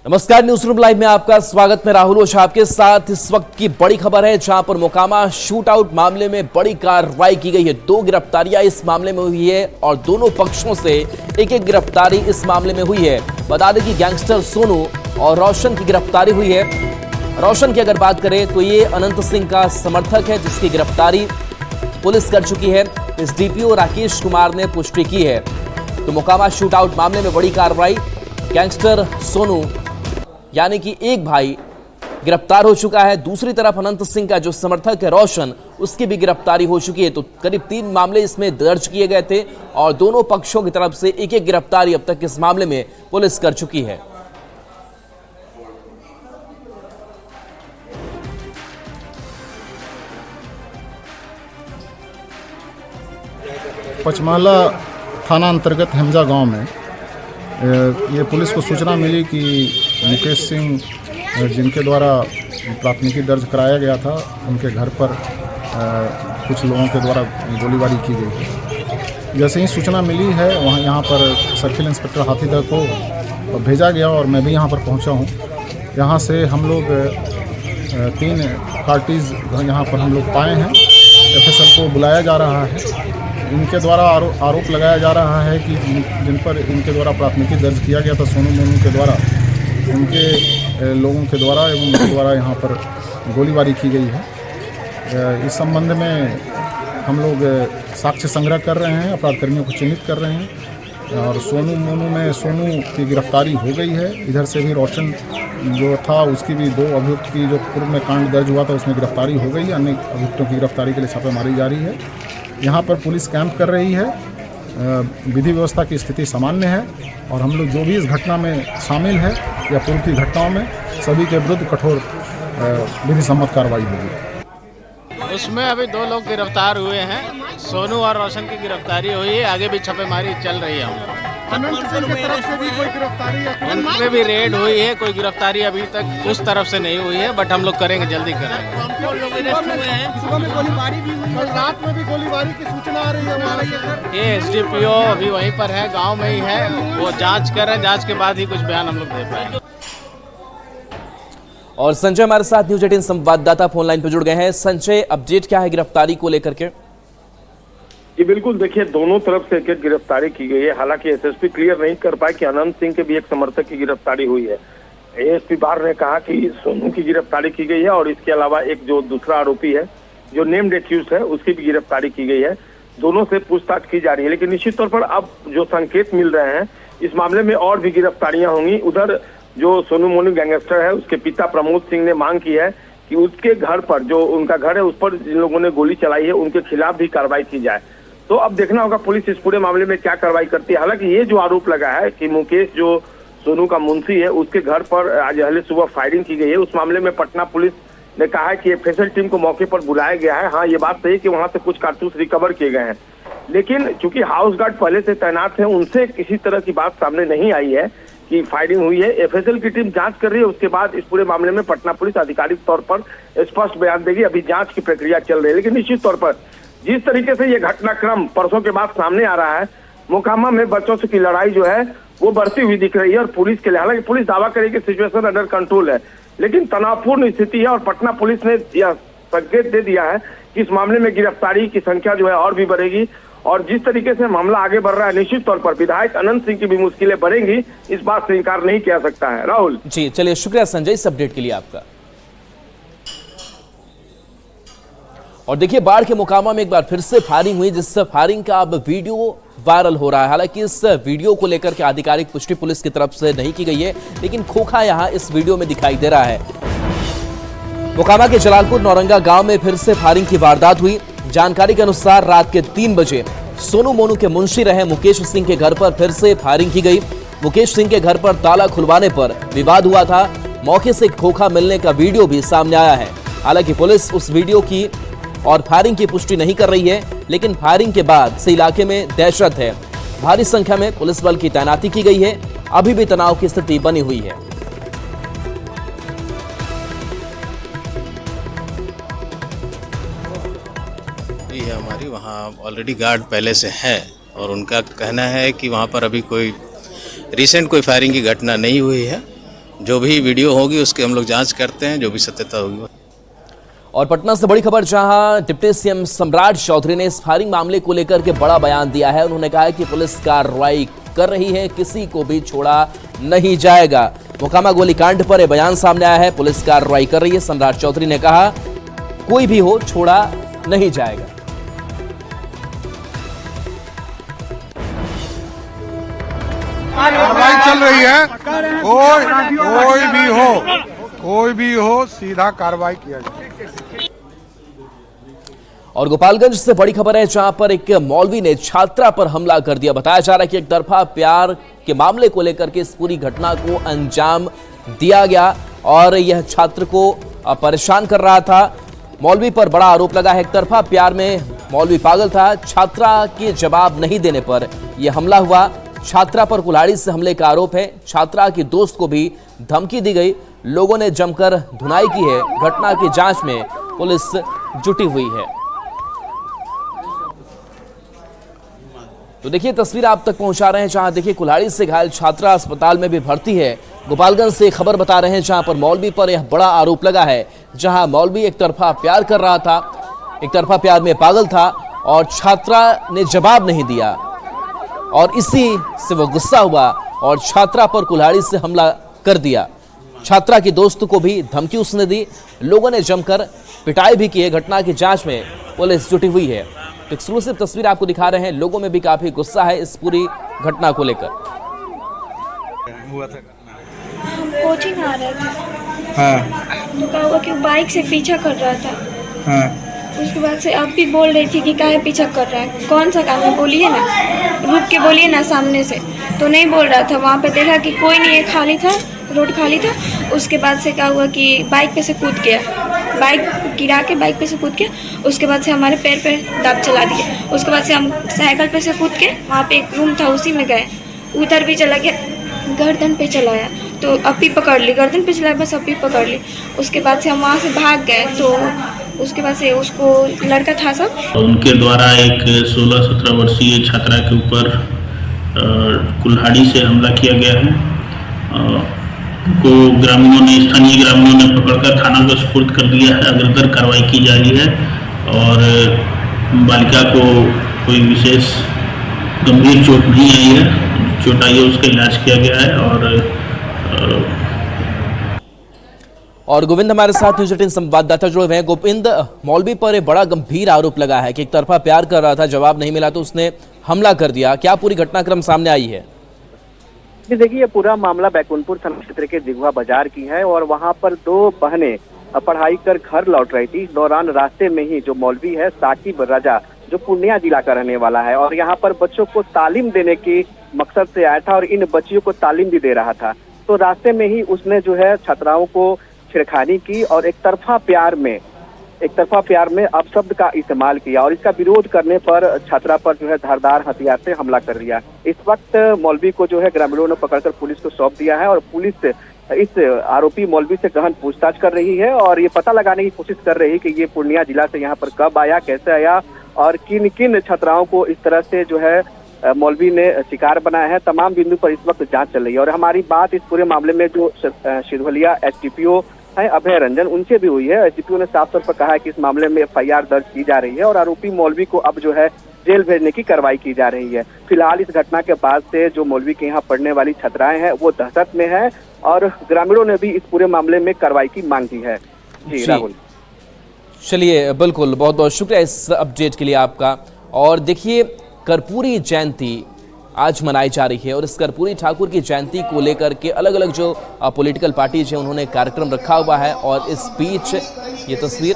नमस्कार, news room live में आपका स्वागत। मैं राहुल ओझा आपके साथ। इस वक्त की बड़ी खबर है जहां पर मोकामा शूट आउट मामले में बड़ी कार्रवाई की गई है। 2 गिरफ्तारियां इस मामले में हुई है और दोनों पक्षों से एक गिरफ्तारी इस मामले में हुई है। बता दें कि गैंगस्टर सोनू और रोशन की गिरफ्तारी हुई है। रोशन की अगर बात करें तो ये अनंत सिंह का समर्थक है जिसकी गिरफ्तारी पुलिस कर चुकी है। इस डीपीओ राकेश कुमार ने पुष्टि की है। तो मोकामा शूट आउट मामले में बड़ी कार्रवाई। गैंगस्टर सोनू यानी कि एक भाई गिरफ्तार हो चुका है। दूसरी तरफ अनंत सिंह का जो समर्थक है रोशन, उसकी भी गिरफ्तारी हो चुकी है। तो करीब 3 मामले इसमें दर्ज किए गए थे और दोनों पक्षों की तरफ से एक गिरफ्तारी अब तक इस मामले में पुलिस कर चुकी है। पचमाला थाना अंतर्गत हेमजा गांव में ये पुलिस को सूचना मिली कि मुकेश सिंह जिनके द्वारा प्राथमिकी दर्ज कराया गया था, उनके घर पर कुछ लोगों के द्वारा गोलीबारी की गई है। जैसे ही सूचना मिली है यहाँ पर सर्किल इंस्पेक्टर हाथीदह को भेजा गया और मैं भी यहाँ पर पहुँचा हूँ। यहाँ से हम लोग 3 पार्टीज़ यहाँ पर हम लोग पाए हैं। FSL को बुलाया जा रहा है। इनके द्वारा आरोप लगाया जा रहा है कि जिन पर इनके द्वारा प्राथमिकी दर्ज किया गया था सोनू मोनू के द्वारा, उनके लोगों के द्वारा एवं उनके द्वारा यहाँ पर गोलीबारी की गई है। इस संबंध में हम लोग साक्ष्य संग्रह कर रहे हैं, अपराधकर्मियों को चिन्हित कर रहे हैं और सोनू मोनू में सोनू की गिरफ्तारी हो गई है। इधर से भी रोशन जो था उसकी भी 2 अभियुक्त की जो पूर्व में कांड दर्ज हुआ था उसमें गिरफ्तारी हो गई है। अन्य अभियुक्तों की गिरफ्तारी के लिए छापेमारी जारी है। यहाँ पर पुलिस कैंप कर रही है। विधि व्यवस्था की स्थिति सामान्य है और हम लोग जो भी इस घटना में शामिल है या पूर्व की घटनाओं में सभी के विरुद्ध कठोर विधि सम्मत कार्रवाई होगी। उसमें अभी 2 लोग गिरफ्तार हुए हैं। सोनू और रोशन की गिरफ्तारी हुई है। आगे भी छापेमारी चल रही है। अनंत सिंह की तरफ से भी कोई गिरफ्तारी या उन पे भी रेड हुई है। कोई गिरफ्तारी अभी तक उस तरफ से नहीं हुई है, बट हम लोग करेंगे, जल्दी करेंगे। सुबह में गोलीबारी भी हुई, कल रात में भी गोलीबारी की सूचना आ रही है हमारे। ये SDPO अभी वहीं पर है, गांव में ही है। वो जांच कर रहे हैं, जांच के बाद ही कुछ बयान हम लोग दे पाएंगे। और संजय हमारे साथ न्यूज 18 संवाददाता फोन लाइन पर जुड़ गए हैं। संजय, अपडेट क्या है गिरफ्तारी को लेकर के? जी बिल्कुल, देखिए दोनों तरफ से एक गिरफ्तारी की गई है। हालांकि SSP क्लियर नहीं कर पाए कि अनंत सिंह के भी एक समर्थक की गिरफ्तारी हुई है। ASP बार ने कहा कि सोनू की गिरफ्तारी की गई है और इसके अलावा एक जो दूसरा आरोपी है जो नेम्ड एक्यूज्ड है उसकी भी गिरफ्तारी की गई है। दोनों से पूछताछ की जा रही है, लेकिन निश्चित तौर पर अब जो संकेत मिल रहे हैं इस मामले में और भी गिरफ्तारियां होंगी। उधर जो सोनू मोनू गैंगस्टर है उसके पिता प्रमोद सिंह ने मांग की है कि उसके घर पर, जो उनका घर है उस पर जिन लोगों ने गोली चलाई है उनके खिलाफ भी कार्रवाई की जाए। तो अब देखना होगा पुलिस इस पूरे मामले में क्या कार्रवाई करती है। हालांकि ये जो आरोप लगा है कि मुकेश जो सोनू का मुंशी है उसके घर पर आज अहले सुबह फायरिंग की गई है, उस मामले में पटना पुलिस ने कहा है कि FSL टीम को मौके पर बुलाया गया है। हाँ, ये बात सही कि वहां से कुछ कारतूस रिकवर किए गए हैं, लेकिन चूंकि हाउस गार्ड पहले से तैनात है उनसे किसी तरह की बात सामने नहीं आई है कि फायरिंग हुई है। FSL की टीम जांच कर रही है, उसके बाद इस पूरे मामले में पटना पुलिस आधिकारिक तौर पर स्पष्ट बयान देगी। अभी जांच की प्रक्रिया चल रही है, लेकिन निश्चित तौर पर जिस तरीके से ये घटनाक्रम परसों के बाद सामने आ रहा है, मोकामा में बच्चों से की लड़ाई जो है वो बढ़ती हुई दिख रही है और पुलिस के लिए, हालांकि पुलिस दावा करेगी कि सिचुएशन अंडर कंट्रोल है, लेकिन तनावपूर्ण स्थिति है और पटना पुलिस ने यह संकेत दे दिया है कि इस मामले में गिरफ्तारी की संख्या जो है और भी बढ़ेगी। और जिस तरीके से मामला आगे बढ़ रहा है, निश्चित तौर पर विधायक अनंत सिंह की भी मुश्किलें बढ़ेंगी, इस बात से इनकार नहीं किया सकता है। राहुल जी, चलिए, शुक्रिया संजय इस अपडेट के लिए आपका। और देखिए, बाढ़ के मोकामा में एक बार फिर से फायरिंग हुई, जिससे फायरिंग का अब वीडियो वायरल हो रहा है। हालांकि इस वीडियो को लेकर के आधिकारिक पुष्टि पुलिस की तरफ से नहीं की गई है, लेकिन खोखा यहां इस वीडियो में दिखाई दे रहा है। मोकामा के जलालपुर नौरंगा गांव में फिर से फायरिंग की वारदात हुई। जानकारी के अनुसार रात के 3 बजे सोनू मोनू के मुंशी रहे मुकेश सिंह के घर पर फिर से फायरिंग की गई। मुकेश सिंह के घर पर ताला खुलवाने पर विवाद हुआ था। मौके से खोखा मिलने का वीडियो भी सामने आया है। हालांकि पुलिस उस वीडियो की और फायरिंग की पुष्टि नहीं कर रही है, लेकिन फायरिंग के बाद से इलाके में दहशत है। भारी संख्या में पुलिस बल की तैनाती की गई है। अभी भी तनाव की स्थिति बनी हुई है। ये हमारी वहाँ ऑलरेडी गार्ड पहले से है और उनका कहना है कि वहाँ पर अभी कोई रिसेंट कोई फायरिंग की घटना नहीं हुई है जो भी वीडियो होगी उसकी हम लोग जांच करते हैं, जो भी सत्यता होगी। और पटना से बड़ी खबर, जहां डिप्टी सीएम सम्राट चौधरी ने इस फायरिंग मामले को लेकर के बड़ा बयान दिया है। उन्होंने कहा है कि पुलिस कार्रवाई कर रही है, किसी को भी छोड़ा नहीं जाएगा। मोकामा गोलीकांड पर यह बयान सामने आया है, पुलिस कार्रवाई कर रही है। सम्राट चौधरी ने कहा कोई भी हो छोड़ा नहीं जाएगा। कार्रवाई चल रही है, कोई भी हो सीधा कार्रवाई किया जाए। और गोपालगंज से बड़ी खबर है, जहां पर एक मौलवी ने छात्रा पर हमला कर दिया। बताया जा रहा है कि एक तरफा प्यार के मामले को लेकर के इस पूरी घटना को अंजाम दिया गया और यह छात्र को परेशान कर रहा था। मौलवी पर बड़ा आरोप लगा है, एक तरफा प्यार में मौलवी पागल था। छात्रा के जवाब नहीं देने पर यह हमला हुआ। छात्रा पर कुल्हाड़ी से हमले का आरोप है। छात्रा की दोस्त को भी धमकी दी गई। लोगों ने जमकर धुनाई की है। घटना की जांच में पुलिस जुटी हुई है। तो देखिए तस्वीर आप तक पहुंचा रहे हैं, जहां देखिए कुल्हाड़ी से घायल छात्रा अस्पताल में भी भर्ती है। गोपालगंज से खबर बता रहे हैं, जहां पर मौलवी पर यह बड़ा आरोप लगा है, जहां मौलवी एक तरफा प्यार कर रहा था, एक तरफा प्यार में पागल था और छात्रा ने जवाब नहीं दिया और इसी से वो गुस्सा हुआ और छात्रा पर कुल्हाड़ी से हमला कर दिया। छात्रा की दोस्त को भी धमकी उसने दी। लोगों ने जमकर पिटाई भी की है। घटना की जांच में पुलिस जुटी हुई है। तो एक्सक्लूसिव तस्वीर आपको दिखा रहे हैं। लोगों में भी काफी गुस्सा है इस पूरी घटना को लेकर। हम कोचिंग आ रहे थे, तो क्या हुआ कि बाइक से पीछा कर रहा था। उसके बाद से अब भी बोल रही थी कि काहे पीछा कर रहा है, कौन सा काम है, बोलिए ना, रुक के बोलिए ना सामने से। तो नहीं बोल रहा था। वहाँ पे देखा कि कोई नहीं है, खाली था, रोड खाली था। उसके बाद से क्या हुआ कि बाइक पे से कूद गया, बाइक गिरा के बाइक पे से कूद गया। उसके बाद से हमारे पैर पे दाब चला दिया। उसके बाद से हम साइकिल पे से कूद के वहाँ पे एक रूम था उसी में गए, उधर भी चला गया, गर्दन पे चलाया तो अभी पकड़ ली, गर्दन पे चलाया बस अभी पकड़ ली। उसके बाद से हम वहाँ से भाग गए। तो उसके बाद से उसको लड़का था सब, उनके द्वारा एक 16-17 वर्षीय छात्रा के ऊपर कुल्हाड़ी से हमला किया गया है। को ग्रामीणों ने, स्थानीय ग्रामीणों ने पकड़कर थाना को सुपुर्द कर दिया है। अग्रतर कार्रवाई की जा रही है और बालिका को कोई विशेष गंभीर चोट नहीं आई है। चोट आई है उसका इलाज किया गया है। और गोविंद हमारे साथ न्यूज़ 18 संवाददाता जुड़े हुए हैं। गोविंद, मौलवी पर एक बड़ा गंभीर आरोप लगा है कि एक तरफा प्यार कर रहा था, जवाब नहीं मिला तो उसने हमला कर दिया। क्या पूरी घटनाक्रम सामने आई है? जी देखिए, ये पूरा मामला बैकुंठपुर थाना क्षेत्र के दिघवा बाजार की है और वहां पर दो बहनें पढ़ाई कर घर लौट रही थी। इस दौरान रास्ते में ही जो मौलवी है साकिब रजा, जो पूर्णिया जिला का रहने वाला है और यहाँ पर बच्चों को तालीम देने की मकसद से आया था और इन बच्चियों को तालीम भी दे रहा था। तो रास्ते में ही उसने जो है छात्राओं को छेड़खानी की और एक तरफा प्यार में अपशब्द का इस्तेमाल किया और इसका विरोध करने पर छात्रा पर जो है धारदार हथियार से हमला कर दिया। इस वक्त मौलवी को जो है ग्रामीणों ने पकड़कर पुलिस को सौंप दिया है और पुलिस इस आरोपी मौलवी से गहन पूछताछ कर रही है और ये पता लगाने की कोशिश कर रही है कि ये पूर्णिया जिला से यहाँ पर कब आया, कैसे आया और किन किन छात्राओं को इस तरह से जो है मौलवी ने शिकार बनाया है। तमाम बिंदु पर इस वक्त जांच चल रही है और हमारी बात इस पूरे मामले में जो सिधवलिया एसडीपीओ है अभय रंजन, उनसे भी हुई है। एसडीपीओ ने साफ तौर पर कहा है कि इस मामले में एफआईआर दर्ज की जा रही है और आरोपी मौलवी को अब जो है जेल भेजने की कार्रवाई की जा रही है। फिलहाल इस घटना के बाद से जो मौलवी के यहाँ पढ़ने वाली छात्राएं हैं वो दहशत में है और ग्रामीणों ने भी इस पूरे मामले में कार्रवाई की मांग की है। जी राहुल, चलिए बिल्कुल, बहुत बहुत शुक्रिया इस अपडेट के लिए आपका। और देखिए, कर्पूरी जयंती आज मनाई जा रही है और इस कर्पूरी ठाकुर की जयंती को लेकर के अलग अलग जो पॉलिटिकल पार्टीज हैं उन्होंने कार्यक्रम रखा हुआ है। और इस बीच ये तस्वीर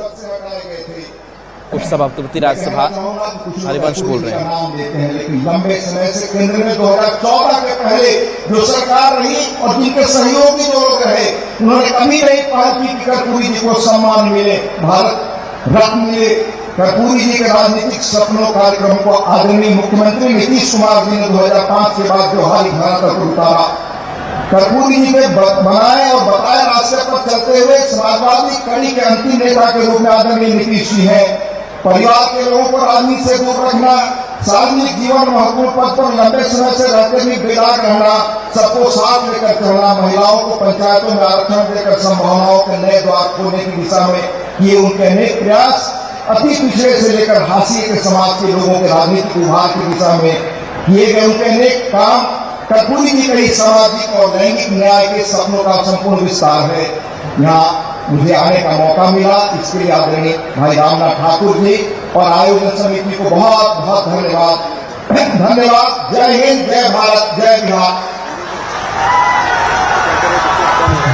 उपसभापति राज्यसभा हरिवंश बोल रहे हैं। लेकिन लंबे समय से केंद्र में 2014 के पहले जो सरकार रही और जिनके सहयोगी जो लोग रहे, उन्होंने कभी नहीं कहा कि कर्पूरी जी को सम्मान मिले, भारत रत्न मिले। कर्पूरी जी के राजनीतिक सपनों कार्यक्रम को आदरणीय मुख्यमंत्री नीतीश कुमार जी ने 2005 के बाद जोहारी धरातल पर उतारा। कर्पूरी जी ने बनाए और बताए रास्ते पर चलते हुए समाजवादी कड़ी के अंतिम नेता के रूप में आदरणीय नीतीश जी है। परिवार के लोगों को राजनीति से दूर रखना, सार्वजनिक जीवन महत्वपूर्ण पद पर लंबे समय से रहते भी बेदाग रहना, सबको साथ लेकर लेकर चलना, महिलाओं को पंचायतों में आरक्षण देकर संभावनाओं के नए द्वार खोलने की दिशा में किए उनके अनेक प्रयास, अति पिछड़े से लेकर हाशिए के समाज के लोगों के राजनीतिक उभार की दिशा में किए गए उनके अनेक काम, कर्पूरी की कई सामाजिक और लैंगिक न्याय के सपनों का संपूर्ण विस्तार है। यहाँ मुझे आने का मौका मिला, इसके लिए आदरणीय भाई रामनाथ ठाकुर जी और आयोजन समिति को बहुत बहुत धन्यवाद। धन्यवाद। जय हिंद, जय भारत, जय बिहार।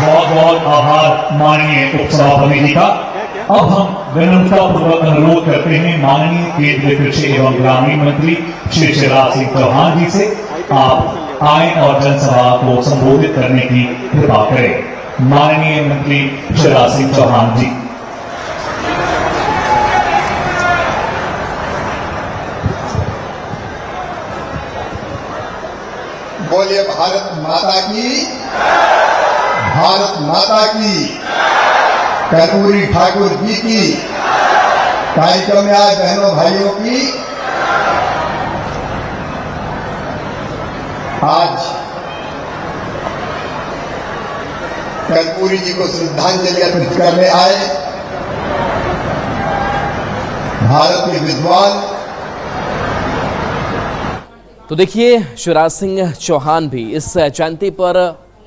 बहुत बहुत आभार माननीय उपसभापति जी का। अब हम विनम्रतापूर्वक अनुरोध करते हैं माननीय केंद्रीय कृषि एवं ग्रामीण मंत्री श्री शिवराज सिंह चौहान जी से आप आए और जनसभा को संबोधित करने की कृपा करें। माननीय मंत्री शिवराज सिंह चौहान जी। बोलिए भारत माता की, भारत माता की, कर्पूरी ठाकुर जी की। कार्यक्रम में आज बहनों भाइयों की आज कर्पूरी जी को श्रद्धांजलि अर्पित करने आए भारत के विद्वान। तो देखिए शिवराज सिंह चौहान भी इस जयंती पर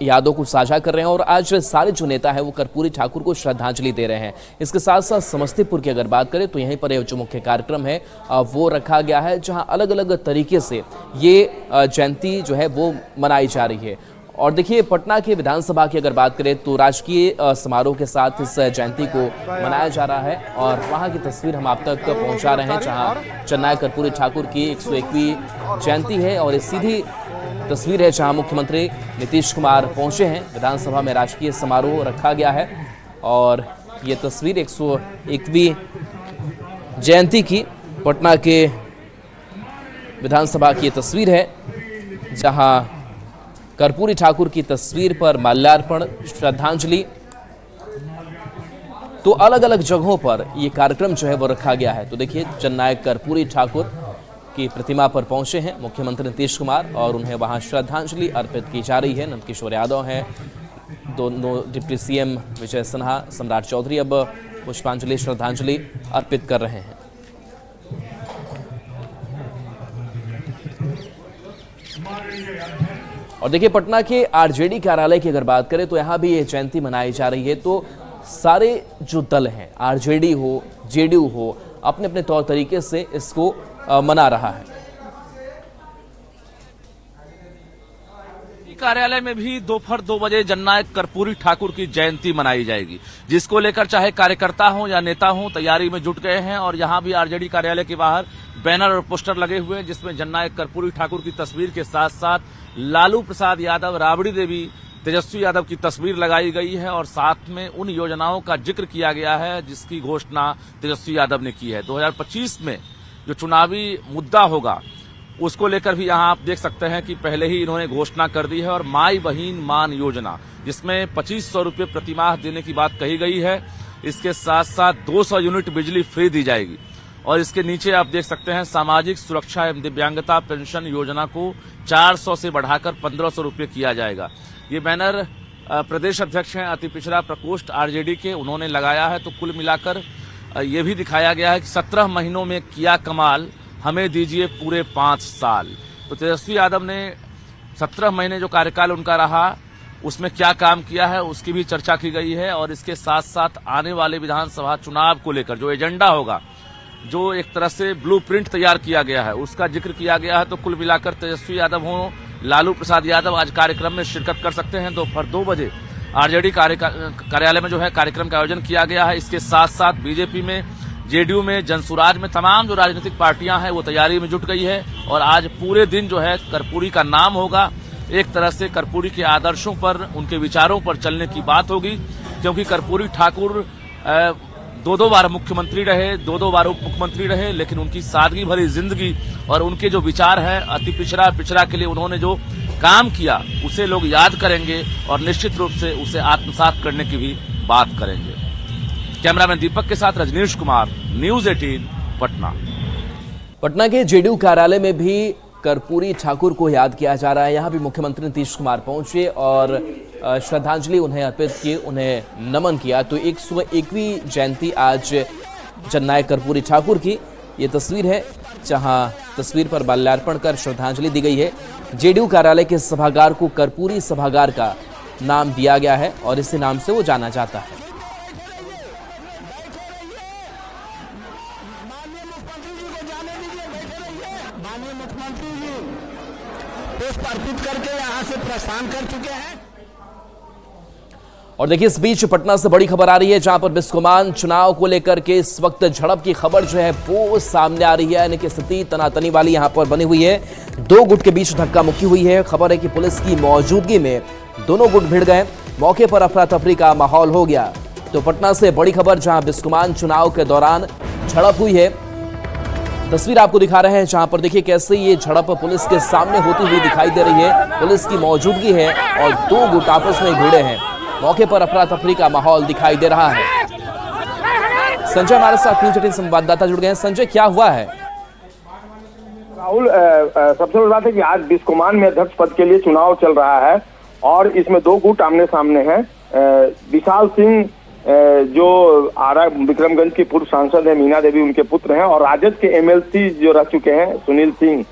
यादों को साझा कर रहे हैं और आज सारे जो नेता हैं वो कर्पूरी ठाकुर को श्रद्धांजलि दे रहे हैं। इसके साथ साथ समस्तीपुर की अगर बात करें तो यहीं पर जो मुख्य कार्यक्रम है वो रखा गया है, जहां अलग अलग तरीके से ये जयंती जो है वो मनाई जा रही है। और देखिए पटना के विधानसभा की अगर बात करें तो राजकीय समारोह के साथ इस जयंती को मनाया जा रहा है और वहां की तस्वीर हम आप तक पहुंचा रहे हैं, जहां जननायक कर्पूरी ठाकुर की 101वीं जयंती है और ये सीधी तस्वीर है जहां मुख्यमंत्री नीतीश कुमार पहुंचे हैं। विधानसभा में राजकीय समारोह रखा गया है और ये तस्वीर 101वीं जयंती की पटना के विधानसभा की तस्वीर है, जहां कर्पूरी ठाकुर की तस्वीर पर माल्यार्पण, श्रद्धांजलि, तो अलग अलग जगहों पर ये कार्यक्रम जो है वो रखा गया है। तो देखिए जननायक कर्पूरी ठाकुर की प्रतिमा पर पहुंचे हैं मुख्यमंत्री नीतीश कुमार और उन्हें वहां श्रद्धांजलि अर्पित की जा रही है। नंदकिशोर यादव हैं, दोनों डिप्टी सीएम विजय सिन्हा, सम्राट चौधरी अब पुष्पांजलि श्रद्धांजलि अर्पित कर रहे हैं। और देखिए पटना के आरजेडी कार्यालय की अगर बात करें तो यहाँ भी ये जयंती मनाई जा रही है। तो सारे जो दल हैं, आरजेडी हो, जेडीयू हो, अपने अपने तौर तरीके से इसको मना रहा है। कार्यालय में भी दोपहर 2 बजे जननायक कर्पूरी ठाकुर की जयंती मनाई जाएगी, जिसको लेकर चाहे कार्यकर्ता हो या नेता हो तैयारी में जुट गए हैं। और यहां भी आरजेडी कार्यालय के बाहर बैनर और पोस्टर लगे हुए हैं, जिसमें जननायक कर्पूरी ठाकुर की तस्वीर के साथ साथ लालू प्रसाद यादव, राबड़ी देवी, तेजस्वी यादव की तस्वीर लगाई गई है और साथ में उन योजनाओं का जिक्र किया गया है जिसकी घोषणा तेजस्वी यादव ने की है। 2025 में जो चुनावी मुद्दा होगा उसको लेकर भी यहां आप देख सकते हैं कि पहले ही इन्होंने घोषणा कर दी है। और माई बहिन मान योजना, जिसमें 2500 रुपये प्रतिमाह देने की बात कही गई है, इसके साथ साथ 200 यूनिट बिजली फ्री दी जाएगी। और इसके नीचे आप देख सकते हैं सामाजिक सुरक्षा एवं दिव्यांगता पेंशन योजना को 400 से बढ़ाकर 1500 रुपये किया जाएगा। ये बैनर प्रदेश अध्यक्ष हैं अति पिछड़ा प्रकोष्ठ आरजेडी के, उन्होंने लगाया है। तो कुल मिलाकर ये भी दिखाया गया है कि 17 महीनों में किया कमाल, हमें दीजिए पूरे 5 साल। तो तेजस्वी यादव ने 17 महीने जो कार्यकाल उनका रहा उसमें क्या काम किया है उसकी भी चर्चा की गई है। और इसके साथ साथ आने वाले विधानसभा चुनाव को लेकर जो एजेंडा होगा, जो एक तरह से ब्लूप्रिंट तैयार किया गया है, उसका जिक्र किया गया है। तो कुल मिलाकर तेजस्वी यादव हो, लालू प्रसाद यादव आज कार्यक्रम में शिरकत कर सकते हैं। दोपहर 2 बजे आरजेडी कार्यालय में जो है कार्यक्रम का आयोजन किया गया है। इसके साथ साथ बीजेपी में, जेडीयू में, जनसुराज में तमाम जो राजनीतिक पार्टियां हैं वो तैयारी में जुट गई है। और आज पूरे दिन जो है कर्पूरी का नाम होगा, एक तरह से कर्पूरी के आदर्शों पर, उनके विचारों पर चलने की बात होगी। क्योंकि कर्पूरी ठाकुर 2 बार मुख्यमंत्री रहे, 2 बार उप मुख्यमंत्री रहे, लेकिन उनकी सादगी भरी जिंदगी और उनके जो विचार हैं, अति पिछड़ा के लिए उन्होंने जो काम किया उसे लोग याद करेंगे और निश्चित रूप से उसे आत्मसात करने की भी बात करेंगे। कैमरामैन दीपक के साथ रजनीश कुमार, न्यूज़ 18 पटना। पटना के जेडीयू कार्यालय में भी कर्पूरी ठाकुर को याद किया जा रहा है। यहाँ भी मुख्यमंत्री नीतीश कुमार पहुंचे और श्रद्धांजलि उन्हें अर्पित की, उन्हें नमन किया। तो 101वीं जयंती आज जननायक कर्पूरी ठाकुर की ये तस्वीर है, जहां तस्वीर पर माल्यार्पण कर श्रद्धांजलि दी गई है। जेडीयू कार्यालय के सभागार को कर्पूरी सभागार का नाम दिया गया है और इसी नाम से वो जाना जाता है। अर्पित करके यहाँ से प्रस्थान कर चुके हैं। और देखिए, इस बीच पटना से बड़ी खबर आ रही है, जहां पर बिस्कोमान चुनाव को लेकर के इस वक्त झड़प की खबर जो है वो सामने आ रही है। यानी कि स्थिति तनातनी वाली यहां पर बनी हुई है। दो गुट के बीच धक्का मुक्की हुई है। खबर है कि पुलिस की मौजूदगी में दोनों गुट भिड़ गए, मौके पर अफरा तफरी का माहौल हो गया। तो पटना से बड़ी खबर, जहां बिस्कोमान चुनाव के दौरान झड़प हुई है। तस्वीर आपको दिखा रहे हैं, जहां पर देखिए कैसे ये झड़प पुलिस के सामने होती हुई दिखाई दे रही है। पुलिस की मौजूदगी है और दो गुट आपस में भिड़े हैं। मौके पर अफरा तफरी का माहौल दिखाई दे रहा है। संजय हमारे साथ न्यूज 18 संवाददाता जुड़ गए हैं। संजय, क्या हुआ है? राहुल, सबसे बड़ी बात है कि आज बिस्कोमान में अध्यक्ष पद के लिए चुनाव चल रहा है और इसमें दो गुट आमने सामने हैं। विशाल सिंह जो आरा विक्रमगंज की पूर्व सांसद है, मीना देवी उनके पुत्र हैं, और राजद के एमएलसी जो रह चुके हैं सुनील सिंह,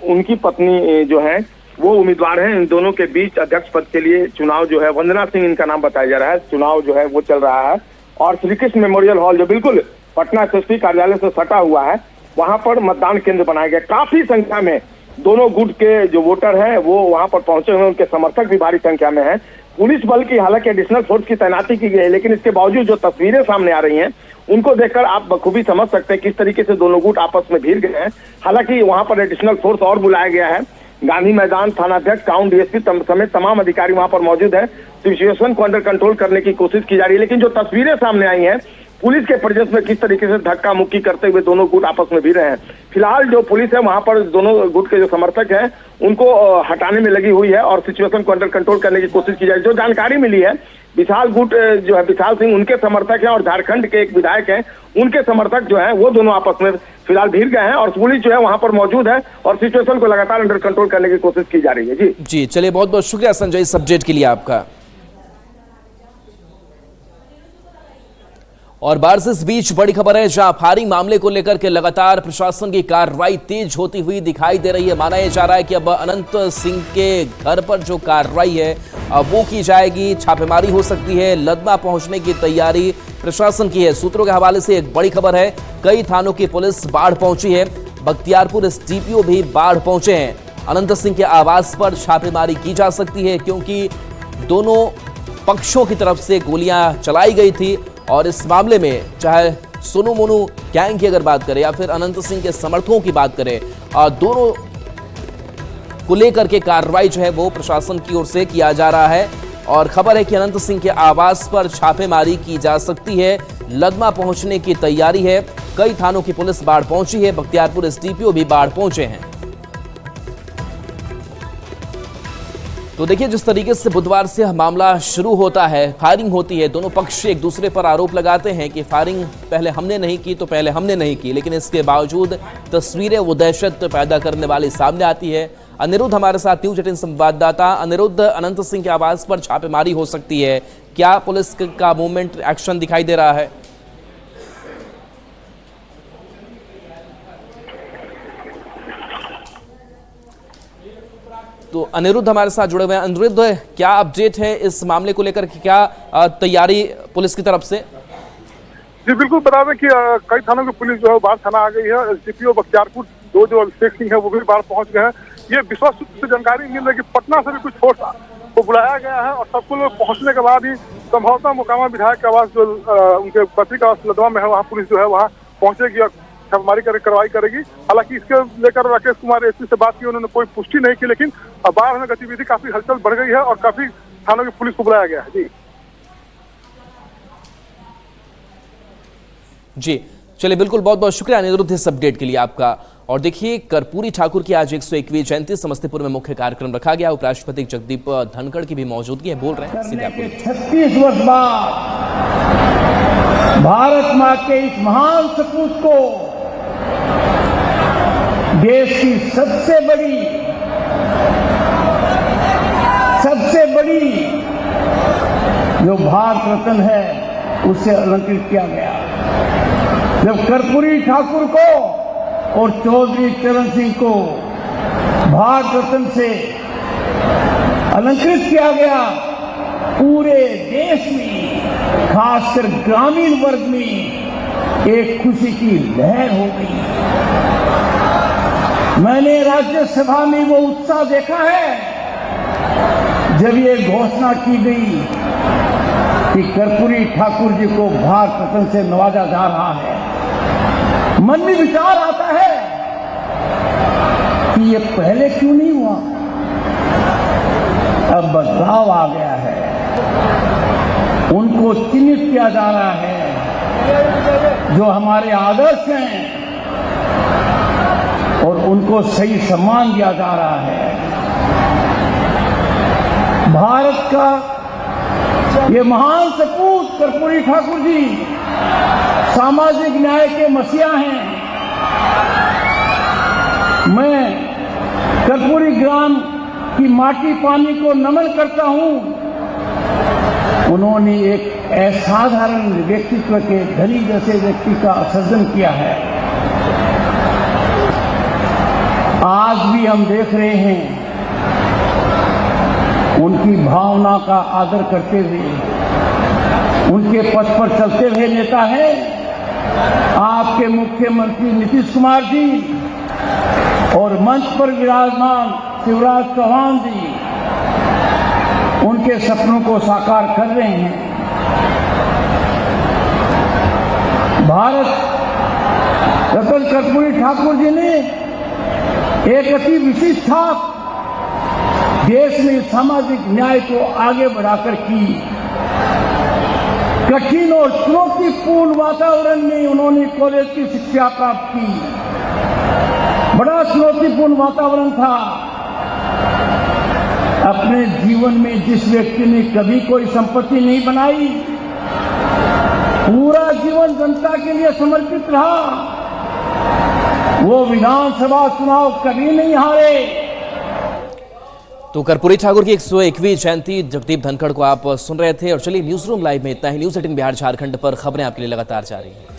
उनकी पत्नी जो है वो उम्मीदवार हैं। इन दोनों के बीच अध्यक्ष पद के लिए चुनाव जो है, वंदना सिंह इनका नाम बताया जा रहा है, चुनाव जो है वो चल रहा है। और श्री कृष्ण मेमोरियल हॉल जो बिल्कुल पटना एसएसपी कार्यालय से सटा हुआ है, वहां पर मतदान केंद्र बनाया गया। काफी संख्या में दोनों गुट के जो वोटर हैं वो वहां पर पहुंचे हुए, उनके समर्थक भी भारी संख्या में हैं। पुलिस बल की हालांकि एडिशनल फोर्स की तैनाती की गई है, लेकिन इसके बावजूद जो तस्वीरें सामने आ रही हैं उनको देखकर आप बखूबी समझ सकते हैं किस तरीके से दोनों गुट आपस में भिड़ गए हैं। हालांकि वहां पर एडिशनल फोर्स और बुलाया गया है। गांधी मैदान थानाध्यक्ष, टाउन डीएसपी समेत तमाम अधिकारी वहां पर मौजूद है। सिचुएशन को अंडर कंट्रोल करने की कोशिश की जा रही है। लेकिन जो तस्वीरें सामने आई हैं, पुलिस के प्रेजेंस में किस तरीके से धक्का मुक्की करते हुए दोनों गुट आपस में भिड़ रहे हैं। फिलहाल जो पुलिस है वहां पर दोनों गुट के जो समर्थक हैं उनको हटाने में लगी हुई है और सिचुएशन को अंडर कंट्रोल करने की कोशिश की जा रही है। जो जानकारी मिली है, विशाल गुट जो है, विशाल सिंह उनके समर्थक हैं और झारखंड के एक विधायक हैं, उनके समर्थक जो हैं वो दोनों आपस में फिलहाल भिड़ गए हैं और पुलिस जो है वहां पर मौजूद है और सिचुएशन को लगातार अंडर कंट्रोल करने की कोशिश की जा रही है। जी चलिए, बहुत बहुत शुक्रिया संजय इस अपडेट के लिए आपका। और बाढ़ से इस बीच बड़ी खबर है, जहां फायरिंग मामले को लेकर के लगातार प्रशासन की कार्रवाई तेज होती हुई दिखाई दे रही है। माना यह जा रहा है कि अब अनंत सिंह के घर पर जो कार्रवाई है अब वो की जाएगी। छापेमारी हो सकती है, लदमा पहुंचने की तैयारी प्रशासन की है। सूत्रों के हवाले से एक बड़ी खबर है, कई थानों की पुलिस बाढ़ पहुंची है। बख्तियारपुर एसडीपीओ भी बाढ़ पहुंचे हैं। अनंत सिंह के आवास पर छापेमारी की जा सकती है, क्योंकि दोनों पक्षों की तरफ से गोलियां चलाई गई थी। और इस मामले में चाहे सोनू मोनू गैंग की अगर बात करें या फिर अनंत सिंह के समर्थकों की बात करें, दोनों को लेकर के कार्रवाई जो है वो प्रशासन की ओर से किया जा रहा है। और खबर है कि अनंत सिंह के आवास पर छापेमारी की जा सकती है, लदमा पहुंचने की तैयारी है। कई थानों की पुलिस बाढ़ पहुंची है, बख्तियारपुर एसडीपीओ भी बाढ़ पहुंचे हैं। तो देखिए, जिस तरीके से बुधवार से मामला शुरू होता है, फायरिंग होती है, दोनों पक्ष एक दूसरे पर आरोप लगाते हैं कि फायरिंग पहले हमने नहीं की तो पहले हमने नहीं की, लेकिन इसके बावजूद तस्वीरें वो दहशत पैदा करने वाली सामने आती है। अनिरुद्ध हमारे साथ न्यूज 18 संवाददाता। अनिरुद्ध, अनंत सिंह के आवास पर छापेमारी हो सकती है, क्या पुलिस का मूवमेंट एक्शन दिखाई दे रहा है? तो अनिरुद्ध हमारे साथ जुड़े हुए हैं। अनिरुद्ध, क्या अपडेट है इस मामले को लेकर कि क्या तैयारी पुलिस की तरफ से? जी बिल्कुल, बता दें कि कई थानों की पुलिस जो है बाढ़ थाना आ गई है। एसडीपीओ बख्तियारपुर दो जो अभिषेक सिंह है वो भी बाढ़ पहुंच गए हैं। ये विश्वास सूत्र से जानकारी मिल रही है कि पटना से भी कुछ फोर्स को बुलाया गया है और सबको लोग पहुंचने के बाद ही संभवतः मोकामा विधायक का आवास जो उनके पति का आवास लदवा में है, वहाँ पुलिस जो है वहाँ पहुंचेगी और छापेमारी कार्रवाई करेगी। हालांकि इसके लेकर राकेश कुमार एसपी से बात की, उन्होंने कोई पुष्टि नहीं की, लेकिन बाढ़ में गतिविधि काफी हलचल बढ़ गई है और काफी थानों की पुलिस को बुलाया गया है। जी चलिए, बिल्कुल, बहुत बहुत शुक्रिया अनिरुद्ध इस अपडेट के लिए आपका। और देखिए, कर्पूरी ठाकुर की आज 101वीं जयंती, समस्तीपुर में मुख्य कार्यक्रम रखा गया। उपराष्ट्रपति जगदीप धनखड़ की भी मौजूदगी है, बोल रहे हैं सीधे आपको। 36 वर्ष बाद भारत माँ के इस महान सपूत को देश की सबसे बड़ी जो भारत रत्न है उससे अलंकृत किया गया। जब कर्पूरी ठाकुर को और चौधरी चरण सिंह को भारत रत्न से अलंकृत किया गया, पूरे देश में खासकर ग्रामीण वर्ग में एक खुशी की लहर हो गई। मैंने राज्यसभा में वो उत्साह देखा है जब ये घोषणा की गई कि कर्पूरी ठाकुर जी को भारत रत्न से नवाजा जा रहा है। मन में विचार आता है कि ये पहले क्यों नहीं हुआ। अब बदलाव आ गया है, उनको चिन्हित किया जा रहा है जो हमारे आदर्श हैं और उनको सही सम्मान दिया जा रहा है। भारत का ये महान सपूत कर्पूरी ठाकुर जी सामाजिक न्याय के मसीहा हैं। मैं कर्पूरी ग्राम की माटी पानी को नमन करता हूं। उन्होंने एक असाधारण व्यक्तित्व के धनी जैसे व्यक्ति का सर्जन किया है। आज भी हम देख रहे हैं उनकी भावना का आदर करते हुए उनके पथ पर चलते हुए नेता है आपके मुख्यमंत्री नीतीश कुमार जी और मंच पर विराजमान शिवराज चौहान जी उनके सपनों को साकार कर रहे हैं। भारत रत्न कर्पूरी ठाकुर जी ने एक अति विशिष्ट छाप देश में सामाजिक न्याय को आगे बढ़ाकर की। कठिन और चुनौतीपूर्ण वातावरण में उन्होंने कॉलेज की शिक्षा प्राप्त की। बड़ा चुनौतीपूर्ण वातावरण था। अपने जीवन में जिस व्यक्ति ने कभी कोई संपत्ति नहीं बनाई, पूरा जीवन जनता के लिए समर्पित रहा, वो विधानसभा चुनाव कभी नहीं हारे। तो कर्पूरी ठाकुर की 101वीं जयंती जगदीप धनखड़ को आप सुन रहे थे। और चलिए न्यूज रूम लाइव में इतना ही। न्यूज 18 बिहार झारखंड पर खबरें आपके लिए लगातार जारी हैं।